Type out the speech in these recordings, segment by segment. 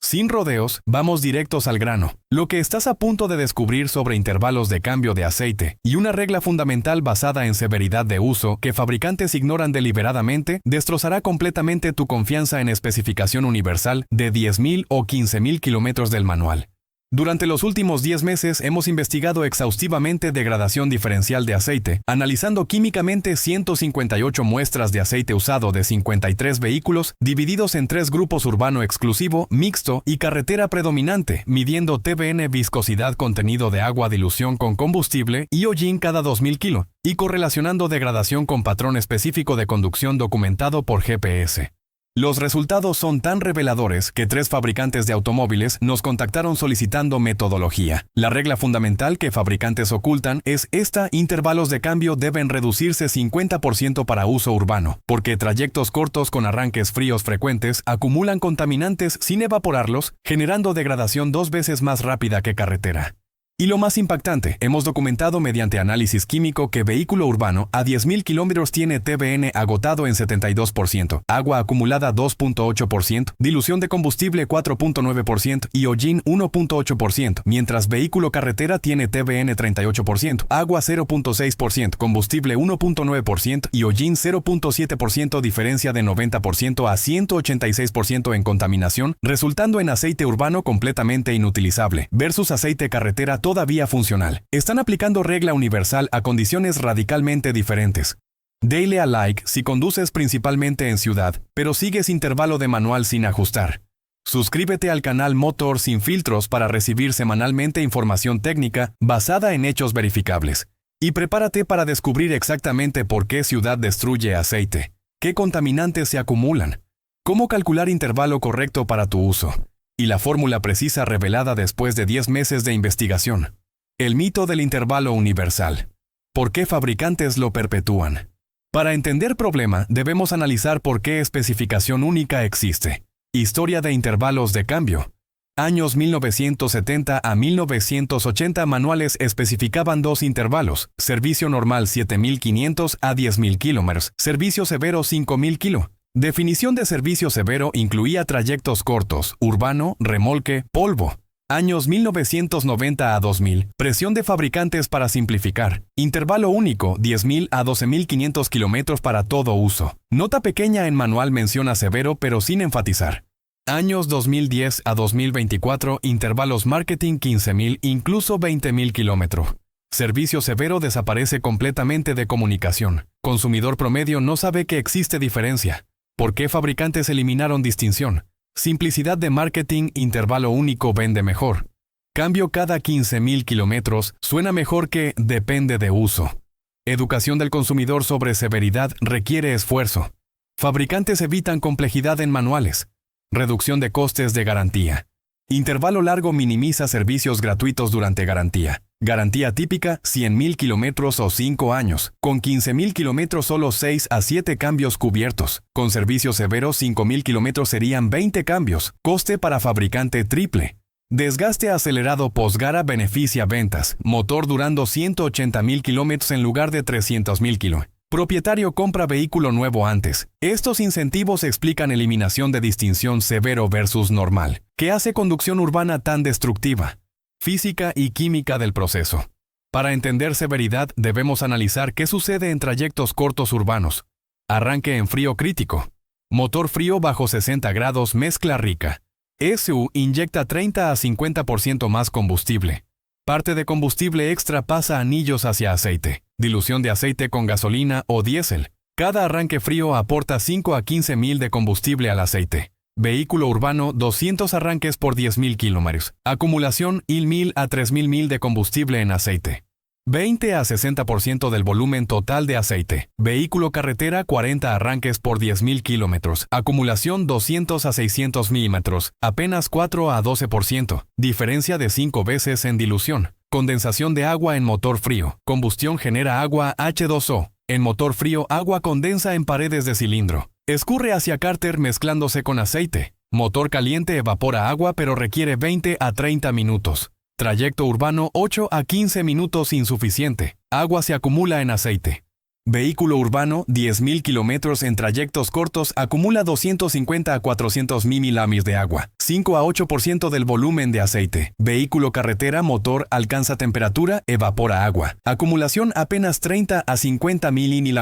Sin rodeos, vamos directos al grano. Lo que estás a punto de descubrir sobre intervalos de cambio de aceite y una regla fundamental basada en severidad de uso que fabricantes ignoran deliberadamente destrozará completamente tu confianza en especificación universal de 10.000 o 15.000 kilómetros del manual. Durante los últimos 10 meses hemos investigado exhaustivamente degradación diferencial de aceite, analizando químicamente 158 muestras de aceite usado de 53 vehículos, divididos en 3 grupos: urbano exclusivo, mixto y carretera predominante, midiendo TBN, viscosidad, contenido de agua, dilución con combustible y hollín cada 2.000 kg, y correlacionando degradación con patrón específico de conducción documentado por GPS. Los resultados son tan reveladores que 3 fabricantes de automóviles nos contactaron solicitando metodología. La regla fundamental que fabricantes ocultan es esta: intervalos de cambio deben reducirse 50% para uso urbano, porque trayectos cortos con arranques fríos frecuentes acumulan contaminantes sin evaporarlos, generando degradación 2 veces más rápida que carretera. Y lo más impactante, hemos documentado mediante análisis químico que vehículo urbano a 10.000 kilómetros tiene TBN agotado en 72%, agua acumulada 2.8%, dilución de combustible 4.9% y hollín 1.8%, mientras vehículo carretera tiene TBN 38%, agua 0.6%, combustible 1.9% y hollín 0.7%, diferencia de 90% a 186% en contaminación, resultando en aceite urbano completamente inutilizable, versus aceite carretera todavía funcional. Están aplicando regla universal a condiciones radicalmente diferentes. Dale a like si conduces principalmente en ciudad, pero sigues intervalo de manual sin ajustar. Suscríbete al canal Motor Sin Filtros para recibir semanalmente información técnica basada en hechos verificables. Y prepárate para descubrir exactamente por qué ciudad destruye aceite, qué contaminantes se acumulan, cómo calcular intervalo correcto para tu uso, y la fórmula precisa revelada después de 10 meses de investigación. El mito del intervalo universal. ¿Por qué fabricantes lo perpetúan? Para entender problema, debemos analizar por qué especificación única existe. Historia de intervalos de cambio. Años 1970 a 1980 manuales especificaban 2 intervalos: servicio normal 7.500 a 10.000 km, servicio severo 5.000 km. Definición de servicio severo incluía trayectos cortos, urbano, remolque, polvo. Años 1990 a 2000. Presión de fabricantes para simplificar. Intervalo único, 10.000 a 12.500 kilómetros para todo uso. Nota pequeña en manual menciona severo pero sin enfatizar. Años 2010 a 2024. Intervalos marketing 15.000, incluso 20.000 kilómetros. Servicio severo desaparece completamente de comunicación. Consumidor promedio no sabe que existe diferencia. ¿Por qué fabricantes eliminaron distinción? Simplicidad de marketing. Intervalo único vende mejor. Cambio cada 15.000 kilómetros suena mejor que depende de uso. Educación del consumidor sobre severidad requiere esfuerzo. Fabricantes evitan complejidad en manuales. Reducción de costes de garantía. Intervalo largo minimiza servicios gratuitos durante garantía. Garantía típica 100.000 kilómetros o 5 años. Con 15.000 kilómetros solo 6 a 7 cambios cubiertos. Con servicio severo 5.000 kilómetros serían 20 cambios. Coste para fabricante triple. Desgaste acelerado posgara beneficia ventas. Motor durando 180.000 kilómetros en lugar de 300.000 kilómetros. Propietario compra vehículo nuevo antes. Estos incentivos explican eliminación de distinción severo versus normal, que hace conducción urbana tan destructiva. Física y química del proceso. Para entender severidad debemos analizar qué sucede en trayectos cortos urbanos. Arranque en frío crítico. Motor frío bajo 60 grados, mezcla rica. ECU inyecta 30 a 50% más combustible. Parte de combustible extra pasa a anillos hacia aceite. Dilución de aceite con gasolina o diésel. Cada arranque frío aporta 5 a 15.000 de combustible al aceite. Vehículo urbano 200 arranques por 10.000 kilómetros. Acumulación 1.000 a 3.000 mil de combustible en aceite. 20 a 60% del volumen total de aceite. Vehículo carretera 40 arranques por 10.000 kilómetros. Acumulación 200 a 600 milímetros. Apenas 4 a 12%. Diferencia de 5 veces en dilución. Condensación de agua en motor frío. Combustión genera agua H2O. En motor frío, agua condensa en paredes de cilindro. Escurre hacia cárter mezclándose con aceite. Motor caliente evapora agua pero requiere 20 a 30 minutos. Trayecto urbano 8 a 15 minutos insuficiente. Agua se acumula en aceite. Vehículo urbano, 10.000 kilómetros en trayectos cortos, acumula 250 a 400 ml de agua, 5 a 8% del volumen de aceite. Vehículo carretera, motor, alcanza temperatura, evapora agua. Acumulación apenas 30 a 50 ml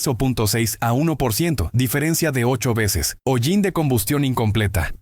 o 0.6 a 1%, diferencia de 8 veces. Hollín de combustión incompleta.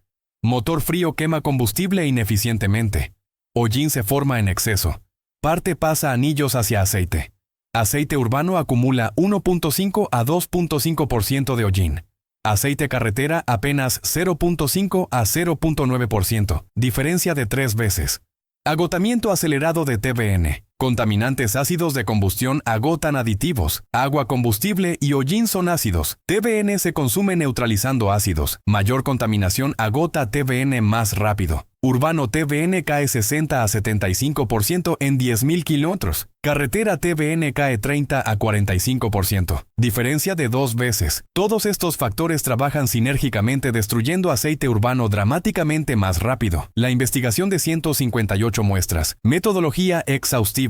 Motor frío quema combustible ineficientemente. Hollín se forma en exceso. Parte pasa anillos hacia aceite. Aceite urbano acumula 1.5 a 2.5% de hollín. Aceite carretera apenas 0.5 a 0.9%, diferencia de 3 veces. Agotamiento acelerado de TBN. Contaminantes ácidos de combustión agotan aditivos. Agua, combustible y hollín son ácidos. TBN se consume neutralizando ácidos. Mayor contaminación agota TBN más rápido. Urbano TBN cae 60 a 75% en 10.000 kilómetros. Carretera TBN cae 30 a 45%. Diferencia de 2 veces. Todos estos factores trabajan sinérgicamente destruyendo aceite urbano dramáticamente más rápido. La investigación de 158 muestras. Metodología exhaustiva.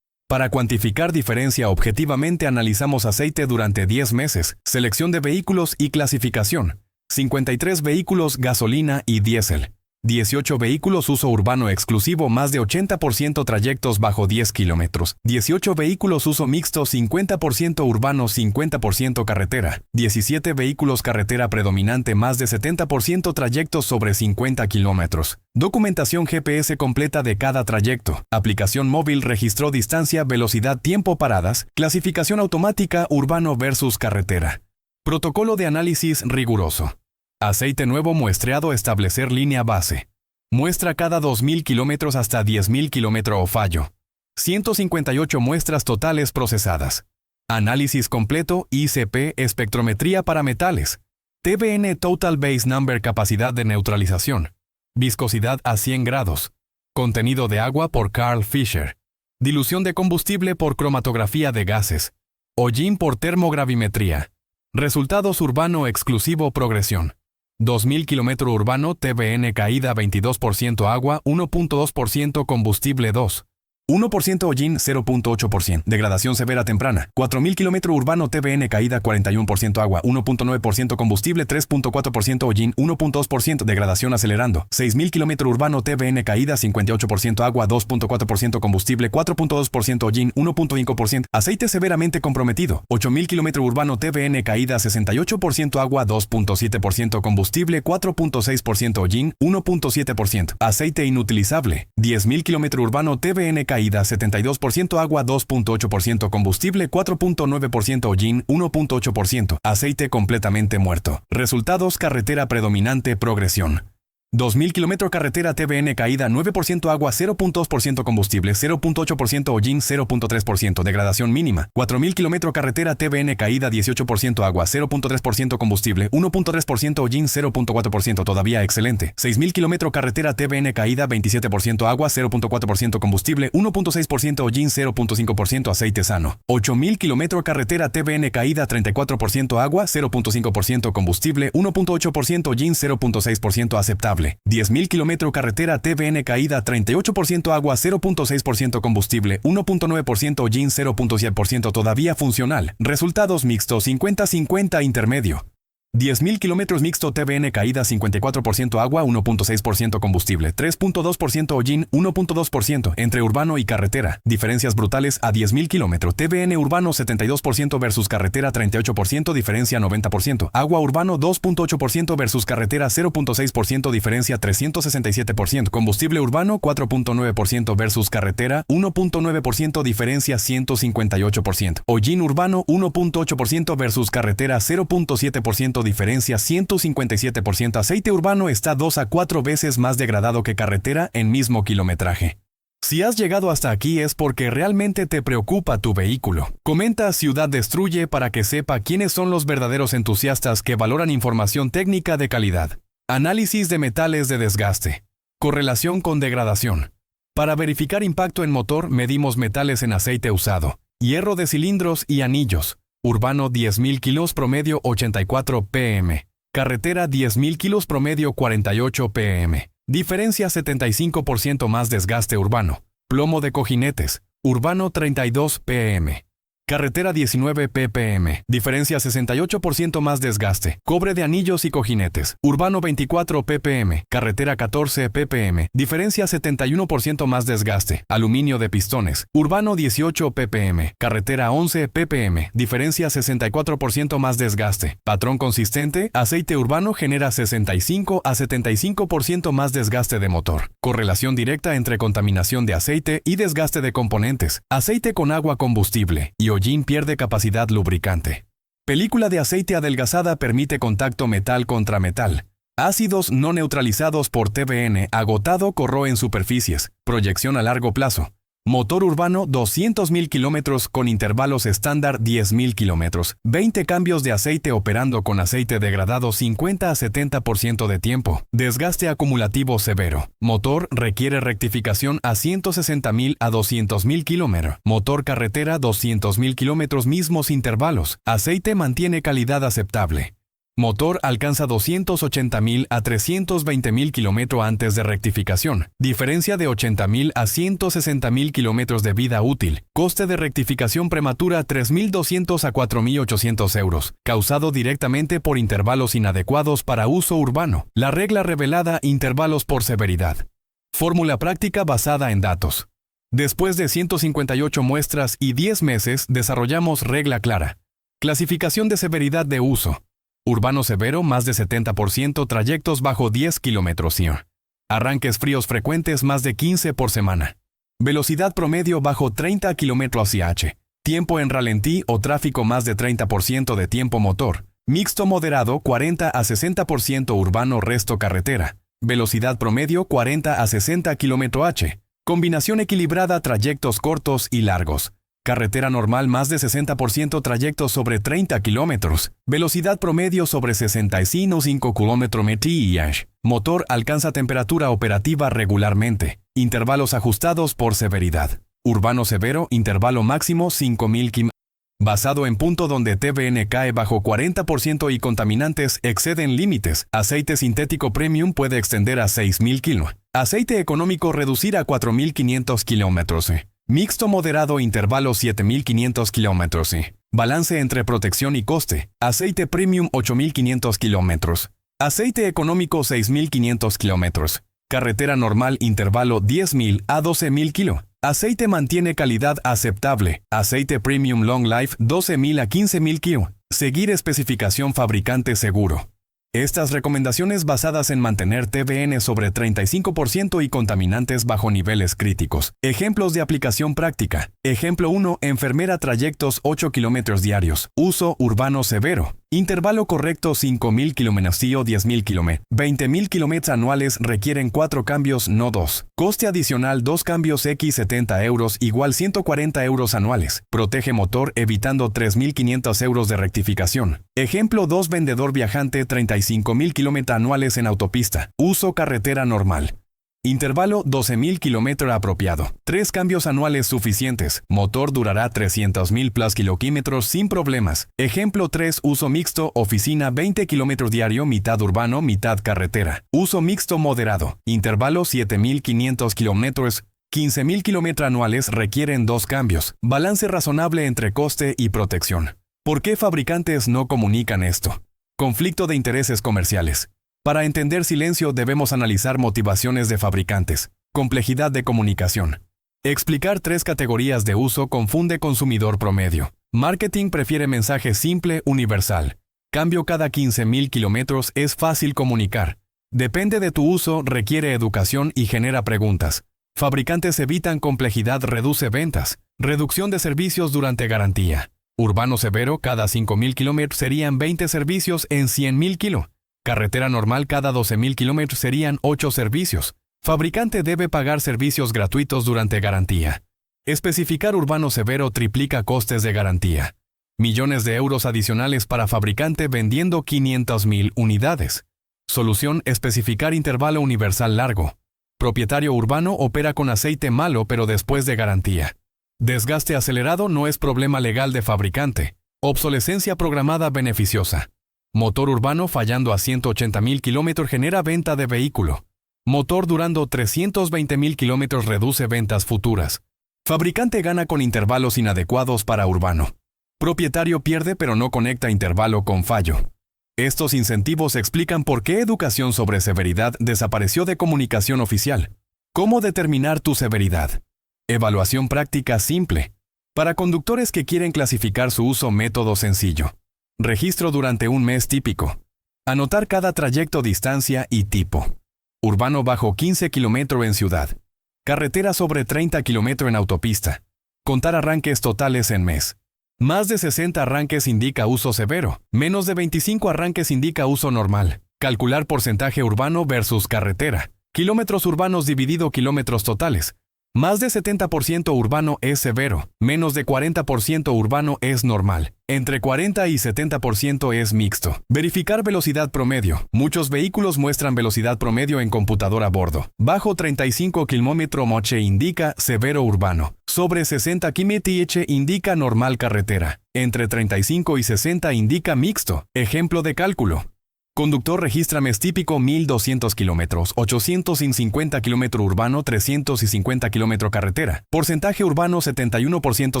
Para cuantificar diferencia objetivamente analizamos aceite durante 10 meses. Selección de vehículos y clasificación. 53 vehículos gasolina y diésel. 18 vehículos uso urbano exclusivo, más de 80% trayectos bajo 10 kilómetros. 18 vehículos uso mixto, 50% urbano, 50% carretera. 17 vehículos carretera predominante, más de 70% trayectos sobre 50 kilómetros. Documentación GPS completa de cada trayecto. Aplicación móvil registró distancia, velocidad, tiempo, paradas. Clasificación automática urbano versus carretera. Protocolo de análisis riguroso. Aceite nuevo muestreado, establecer línea base. Muestra cada 2.000 kilómetros hasta 10.000 kilómetros o fallo. 158 muestras totales procesadas. Análisis completo, ICP, espectrometría para metales. TBN Total Base Number, capacidad de neutralización. Viscosidad a 100 grados. Contenido de agua por Carl Fisher. Dilución de combustible por cromatografía de gases. Hollín por termogravimetría. Resultados urbano exclusivo, progresión. 2.000 km urbano, TBN caída 22% agua, 1.2% combustible 2. 1% hollín, 0.8%. Degradación severa temprana. 4.000 km urbano, TBN caída 41% agua, 1.9% combustible, 3.4% hollín, 1.2%. Degradación acelerando. 6.000 km urbano, TBN caída 58% agua, 2.4% combustible, 4.2% hollín, 1.5%. Aceite severamente comprometido. 8.000 km urbano, TBN caída 68% agua, 2.7% combustible, 4.6% hollín, 1.7%. Aceite inutilizable. 10.000 km urbano, TBN caída 72% agua, 2.8% combustible, 4.9% hollín, 1.8%. Aceite completamente muerto. Resultados: carretera predominante, progresión. 2.000 km carretera, TBN caída 9% agua, 0.2% combustible, 0.8% hollín, 0.3%. Degradación mínima. 4.000 km carretera, TBN caída 18% agua, 0.3% combustible, 1.3% hollín, 0.4%. Todavía excelente. 6.000 km carretera, TBN caída 27% agua, 0.4% combustible, 1.6% hollín, 0.5%. Aceite sano. 8.000 km carretera, TBN caída 34% agua, 0.5% combustible, 1.8% hollín, 0.6%. Aceptable. 10.000 km carretera, TBN caída 38% agua, 0.6% combustible, 1.9% hollín, 0.7%. Todavía funcional. Resultados mixtos, 50-50 intermedio. 10.000 km mixto, TBN caída 54% agua, 1.6% combustible, 3.2% hollín, 1.2%. Entre urbano y carretera. Diferencias brutales a 10.000 km. TBN urbano 72% versus carretera 38%, diferencia 90%. Agua urbano 2.8% versus carretera 0.6%, diferencia 367%. Combustible urbano 4.9% versus carretera 1.9%, diferencia 158%. Hollín urbano 1.8% versus carretera 0.7%, diferencia 157%. Aceite urbano está 2 a 4 veces más degradado que carretera en mismo kilometraje. Si has llegado hasta aquí es porque realmente te preocupa tu vehículo. Comenta Ciudad Destruye para que sepa quiénes son los verdaderos entusiastas que valoran información técnica de calidad. Análisis de metales de desgaste. Correlación con degradación. Para verificar impacto en motor, medimos metales en aceite usado. Hierro de cilindros y anillos. Urbano 10.000 kilos promedio 84 pm. Carretera 10.000 kilos promedio 48 pm. Diferencia 75% más desgaste urbano. Plomo de cojinetes. Urbano 32 pm. Carretera 19 ppm, diferencia 68% más desgaste. Cobre de anillos y cojinetes. Urbano 24 ppm, carretera 14 ppm, diferencia 71% más desgaste. Aluminio de pistones. Urbano 18 ppm, carretera 11 ppm, diferencia 64% más desgaste. Patrón consistente, aceite urbano genera 65 a 75% más desgaste de motor. Correlación directa entre contaminación de aceite y desgaste de componentes. Aceite con agua combustible y hollín pierde capacidad lubricante. Película de aceite adelgazada permite contacto metal contra metal. Ácidos no neutralizados por TBN agotado corroen superficies. Proyección a largo plazo. Motor urbano 200.000 kilómetros con intervalos estándar 10.000 kilómetros. 20 cambios de aceite operando con aceite degradado 50 a 70% de tiempo. Desgaste acumulativo severo. Motor requiere rectificación a 160.000 a 200.000 kilómetros. Motor carretera 200.000 kilómetros mismos intervalos. Aceite mantiene calidad aceptable. Motor alcanza 280.000 a 320.000 kilómetros antes de rectificación. Diferencia de 80.000 a 160.000 kilómetros de vida útil. Coste de rectificación prematura 3.200 a 4.800 euros. Causado directamente por intervalos inadecuados para uso urbano. La regla revelada: intervalos por severidad. Fórmula práctica basada en datos. Después de 158 muestras y 10 meses, desarrollamos regla clara. Clasificación de severidad de uso. Urbano severo, más de 70%, trayectos bajo 10 km/h. Arranques fríos frecuentes, más de 15 por semana. Velocidad promedio bajo 30 km/h. Tiempo en ralentí o tráfico más de 30% de tiempo motor. Mixto moderado 40 a 60% urbano resto carretera. Velocidad promedio 40 a 60 km/h. Combinación equilibrada trayectos cortos y largos. Carretera normal más de 60% trayectos sobre 30 kilómetros. Velocidad promedio sobre 65 km/h. Motor alcanza temperatura operativa regularmente. Intervalos ajustados por severidad. Urbano severo, intervalo máximo 5.000 km. Basado en punto donde TBN cae bajo 40% y contaminantes exceden límites. Aceite sintético premium puede extender a 6.000 km. Aceite económico reducir a 4.500 km. Mixto moderado intervalo 7.500 km. Balance entre protección y coste. Aceite premium 8.500 km. Aceite económico 6.500 km. Carretera normal intervalo 10.000 a 12.000 km. Aceite mantiene calidad aceptable. Aceite premium long life 12.000 a 15.000 km. Seguir especificación fabricante seguro. Estas recomendaciones basadas en mantener TBN sobre 35% y contaminantes bajo niveles críticos. Ejemplos de aplicación práctica. Ejemplo 1. Enfermera trayectos 8 kilómetros diarios. Uso urbano severo. Intervalo correcto 5.000 km o 10.000 km. 20.000 km anuales requieren 4 cambios, no 2. Coste adicional 2 cambios x 70 euros igual 140 euros anuales. Protege motor evitando 3.500 euros de rectificación. Ejemplo 2. Vendedor viajante 35.000 km anuales en autopista. Uso carretera normal. Intervalo 12.000 km apropiado. 3 cambios anuales suficientes. Motor durará 300.000 plus kilómetros sin problemas. Ejemplo 3. Uso mixto, oficina 20 km diario, mitad urbano, mitad carretera. Uso mixto moderado. Intervalo 7.500 km. 15.000 km anuales requieren 2 cambios. Balance razonable entre coste y protección. ¿Por qué fabricantes no comunican esto? Conflicto de intereses comerciales. Para entender silencio debemos analizar motivaciones de fabricantes. Complejidad de comunicación. Explicar 3 categorías de uso confunde consumidor promedio. Marketing prefiere mensaje simple, universal. Cambio cada 15.000 kilómetros es fácil comunicar. Depende de tu uso, requiere educación y genera preguntas. Fabricantes evitan complejidad, reduce ventas. Reducción de servicios durante garantía. Urbano severo, cada 5.000 kilómetros serían 20 servicios en 100.000 km. Carretera normal cada 12.000 km serían 8 servicios. Fabricante debe pagar servicios gratuitos durante garantía. Especificar urbano severo triplica costes de garantía. Millones de euros adicionales para fabricante vendiendo 500.000 unidades. Solución: especificar intervalo universal largo. Propietario urbano opera con aceite malo pero después de garantía. Desgaste acelerado no es problema legal de fabricante. Obsolescencia programada beneficiosa. Motor urbano fallando a 180.000 km genera venta de vehículo. Motor durando 320.000 km reduce ventas futuras. Fabricante gana con intervalos inadecuados para urbano. Propietario pierde pero no conecta intervalo con fallo. Estos incentivos explican por qué educación sobre severidad desapareció de comunicación oficial. ¿Cómo determinar tu severidad? Evaluación práctica simple. Para conductores que quieren clasificar su uso, método sencillo. Registro durante un mes típico. Anotar cada trayecto, distancia y tipo. Urbano bajo 15 km en ciudad. Carretera sobre 30 km en autopista. Contar arranques totales en mes. Más de 60 arranques indica uso severo. Menos de 25 arranques indica uso normal. Calcular porcentaje urbano versus carretera. Kilómetros urbanos dividido kilómetros totales. Más de 70% urbano es severo. Menos de 40% urbano es normal. Entre 40 y 70% es mixto. Verificar velocidad promedio. Muchos vehículos muestran velocidad promedio en computadora a bordo. Bajo 35 km/h indica severo urbano. Sobre 60 km/h indica normal carretera. Entre 35 y 60 indica mixto. Ejemplo de cálculo. Conductor registra mes típico 1200 km, 850 km urbano, 350 km carretera. Porcentaje urbano 71%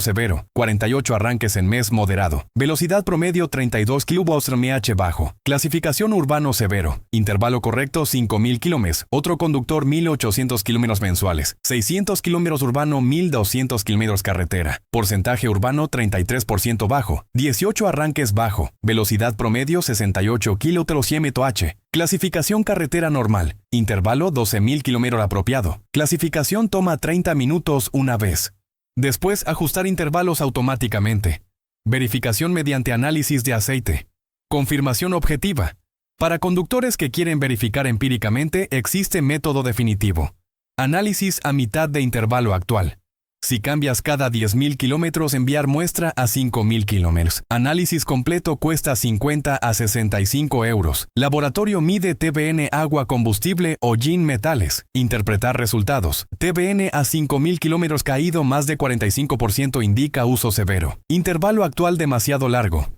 severo, 48 arranques en mes moderado. Velocidad promedio 32 km/h bajo. Clasificación urbano severo. Intervalo correcto 5000 km. Otro conductor 1800 km mensuales. 600 km urbano, 1200 km carretera. Porcentaje urbano 33% bajo. 18 arranques bajo. Velocidad promedio 68 km/h. Clasificación carretera normal. Intervalo 12.000 km apropiado. Clasificación toma 30 minutos una vez. Después ajustar intervalos automáticamente. Verificación mediante análisis de aceite. Confirmación objetiva. Para conductores que quieren verificar empíricamente, existe método definitivo. Análisis a mitad de intervalo actual. Si cambias cada 10.000 kilómetros, enviar muestra a 5.000 kilómetros. Análisis completo cuesta 50 a 65 euros. Laboratorio mide TBN agua, combustible o GIN metales. Interpretar resultados. TBN a 5.000 kilómetros caído más de 45% indica uso severo. Intervalo actual demasiado largo.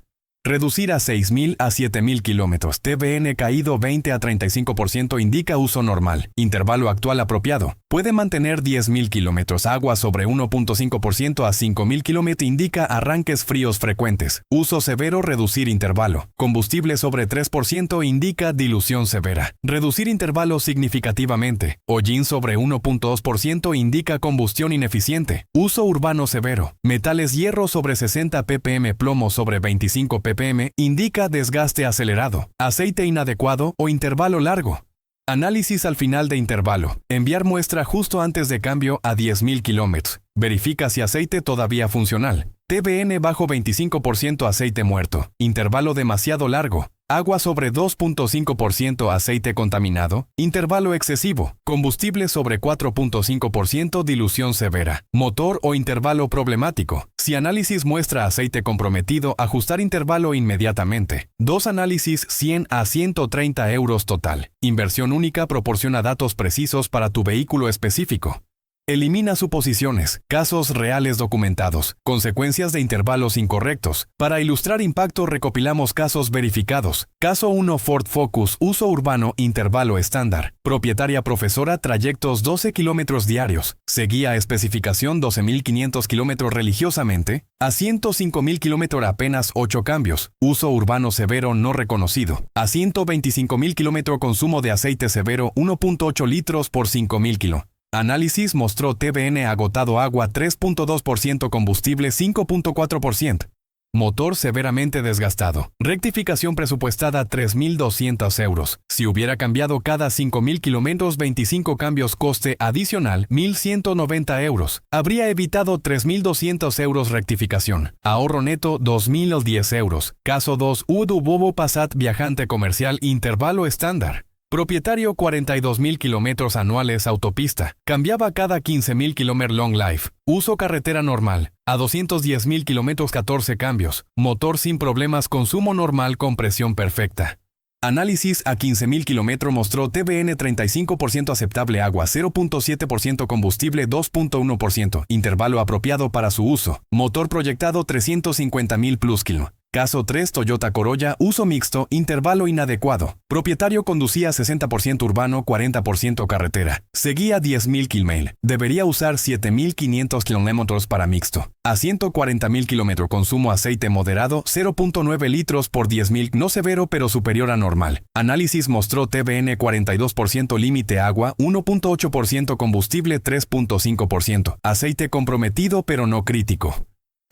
Reducir a 6.000 a 7.000 kilómetros. TBN caído 20 a 35% indica uso normal. Intervalo actual apropiado. Puede mantener 10.000 kilómetros. Agua sobre 1.5% a 5.000 kilómetros indica arranques fríos frecuentes. Uso severo, reducir intervalo. Combustible sobre 3% indica dilución severa. Reducir intervalo significativamente. Hollín sobre 1.2% indica combustión ineficiente. Uso urbano severo. Metales, hierro sobre 60 ppm, plomo sobre 25 ppm indica desgaste acelerado. Aceite inadecuado o intervalo largo. Análisis al final de intervalo. Enviar muestra justo antes de cambio a 10.000 kilómetros. Verifica si aceite todavía funcional. TBN bajo 25% aceite muerto. Intervalo demasiado largo. Agua sobre 2.5% aceite contaminado. Intervalo excesivo. Combustible sobre 4.5% dilución severa. Motor o intervalo problemático. Si análisis muestra aceite comprometido, ajustar intervalo inmediatamente. 2 análisis 100 a 130 euros total. Inversión única proporciona datos precisos para tu vehículo específico. Elimina suposiciones, casos reales documentados, consecuencias de intervalos incorrectos. Para ilustrar impacto recopilamos casos verificados. Caso 1, Ford Focus, uso urbano, intervalo estándar. Propietaria profesora, trayectos 12 kilómetros diarios. Seguía especificación 12.500 kilómetros religiosamente. A 105.000 kilómetros apenas 8 cambios. Uso urbano severo no reconocido. A 125.000 kilómetros consumo de aceite severo 1.8 litros por 5.000 kilos. Análisis mostró TBN agotado, agua 3.2%, combustible 5.4%. Motor severamente desgastado. Rectificación presupuestada 3.200 euros. Si hubiera cambiado cada 5.000 kilómetros 25 cambios, coste adicional 1.190 euros. Habría evitado 3.200 euros rectificación. Ahorro neto 2.010 euros. Caso 2, Bobo Passat viajante comercial, intervalo estándar. Propietario 42.000 kilómetros anuales autopista. Cambiaba cada 15.000 kilómetros long life. Uso carretera normal. A 210.000 kilómetros 14 cambios. Motor sin problemas, consumo normal con presión perfecta. Análisis a 15.000 kilómetros mostró TBN 35% aceptable, agua 0.7%, combustible 2.1%. Intervalo apropiado para su uso. Motor proyectado 350.000 plus kilo. Caso 3, Toyota Corolla, uso mixto, intervalo inadecuado. Propietario conducía 60% urbano, 40% carretera. Seguía 10.000 km. Debería usar 7.500 km para mixto. A 140.000 km consumo aceite moderado, 0.9 litros por 10.000, no severo pero superior a normal. Análisis mostró TBN 42% límite agua, 1.8% combustible, 3.5%. Aceite comprometido pero no crítico.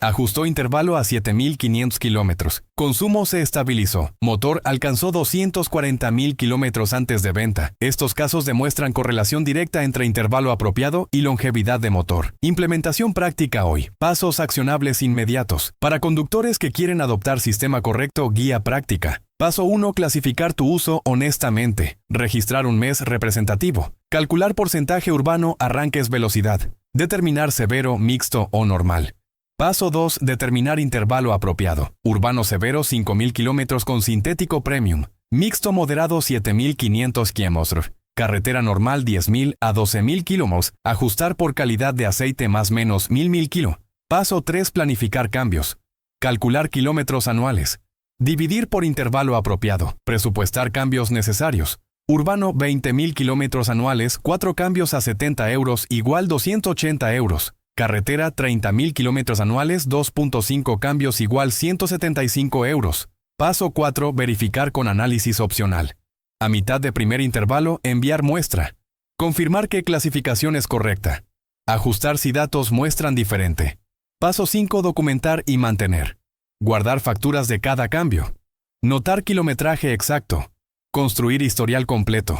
Ajustó intervalo a 7.500 kilómetros. Consumo se estabilizó. Motor alcanzó 240.000 kilómetros antes de venta. Estos casos demuestran correlación directa entre intervalo apropiado y longevidad de motor. Implementación práctica hoy. Pasos accionables inmediatos. Para conductores que quieren adoptar sistema correcto, guía práctica. Paso 1. Clasificar tu uso honestamente. Registrar un mes representativo. Calcular porcentaje urbano, arranques, velocidad. Determinar severo, mixto o normal. Paso 2. Determinar intervalo apropiado. Urbano severo 5.000 km con sintético premium. Mixto moderado 7.500 km. Carretera normal 10.000 a 12.000 km. Ajustar por calidad de aceite más menos 1.000 kg. Paso 3. Planificar cambios. Calcular kilómetros anuales. Dividir por intervalo apropiado. Presupuestar cambios necesarios. Urbano 20.000 km anuales, 4 cambios a 70 euros igual 280 euros. Carretera 30.000 km anuales, 2.5 cambios igual 175 euros. Paso 4. Verificar con análisis opcional. A mitad de primer intervalo, enviar muestra. Confirmar que clasificación es correcta. Ajustar si datos muestran diferente. Paso 5. Documentar y mantener. Guardar facturas de cada cambio. Notar kilometraje exacto. Construir historial completo.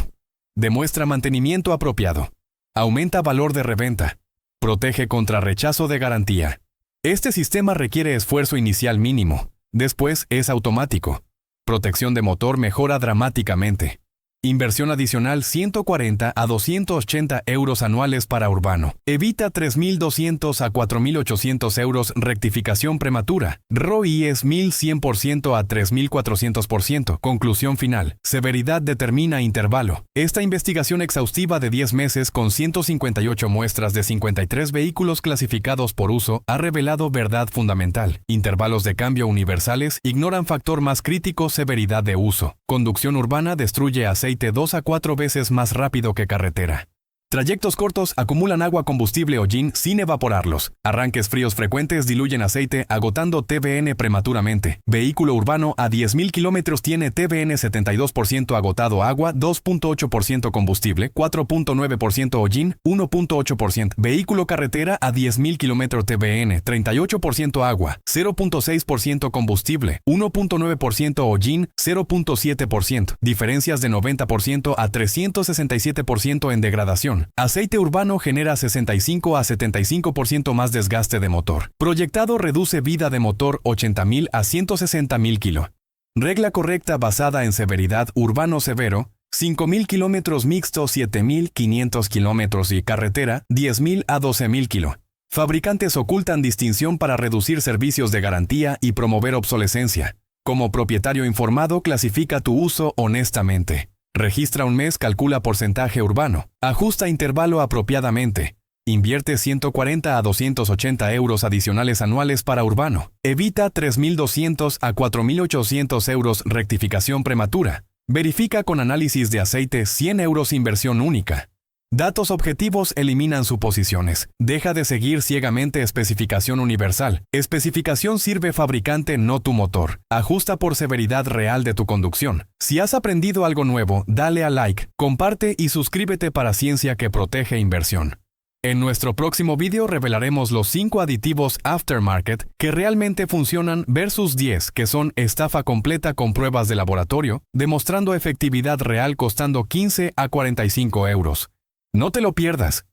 Demuestra mantenimiento apropiado. Aumenta valor de reventa. Protege contra rechazo de garantía. Este sistema requiere esfuerzo inicial mínimo. Después es automático. Protección de motor mejora dramáticamente. Inversión adicional 140 a 280 euros anuales para urbano. Evita 3.200 a 4.800 euros rectificación prematura. ROI es 1.100% a 3.400%. Conclusión final. Severidad determina intervalo. Esta investigación exhaustiva de 10 meses con 158 muestras de 53 vehículos clasificados por uso ha revelado verdad fundamental. Intervalos de cambio universales ignoran factor más crítico, severidad de uso. Conducción urbana destruye aceite 2 a 4 veces más rápido que carretera. Trayectos cortos acumulan agua, combustible o hollín sin evaporarlos. Arranques fríos frecuentes diluyen aceite, agotando TBN prematuramente. Vehículo urbano a 10.000 kilómetros tiene TBN 72% agotado agua, 2.8% combustible, 4.9% hollín, 1.8%. Vehículo carretera a 10.000 kilómetros TBN 38% agua, 0.6% combustible, 1.9% hollín, 0.7%. Diferencias de 90% a 367% en degradación. Aceite urbano genera 65 a 75% más desgaste de motor. Proyectado reduce vida de motor 80.000 a 160.000 kg. Regla correcta basada en severidad urbano severo, 5.000 km mixto 7.500 km y carretera 10.000 a 12.000 kg. Fabricantes ocultan distinción para reducir servicios de garantía y promover obsolescencia. Como propietario informado, clasifica tu uso honestamente. Registra un mes, calcula porcentaje urbano. Ajusta intervalo apropiadamente. Invierte 140 a 280 euros adicionales anuales para urbano. Evita 3.200 a 4.800 euros rectificación prematura. Verifica con análisis de aceite 100 euros inversión única. Datos objetivos eliminan suposiciones. Deja de seguir ciegamente especificación universal. Especificación sirve fabricante, no tu motor. Ajusta por severidad real de tu conducción. Si has aprendido algo nuevo, dale a like, comparte y suscríbete para ciencia que protege inversión. En nuestro próximo video revelaremos los 5 aditivos aftermarket que realmente funcionan versus 10 que son estafa completa con pruebas de laboratorio, demostrando efectividad real costando 15 a 45 euros. No te lo pierdas.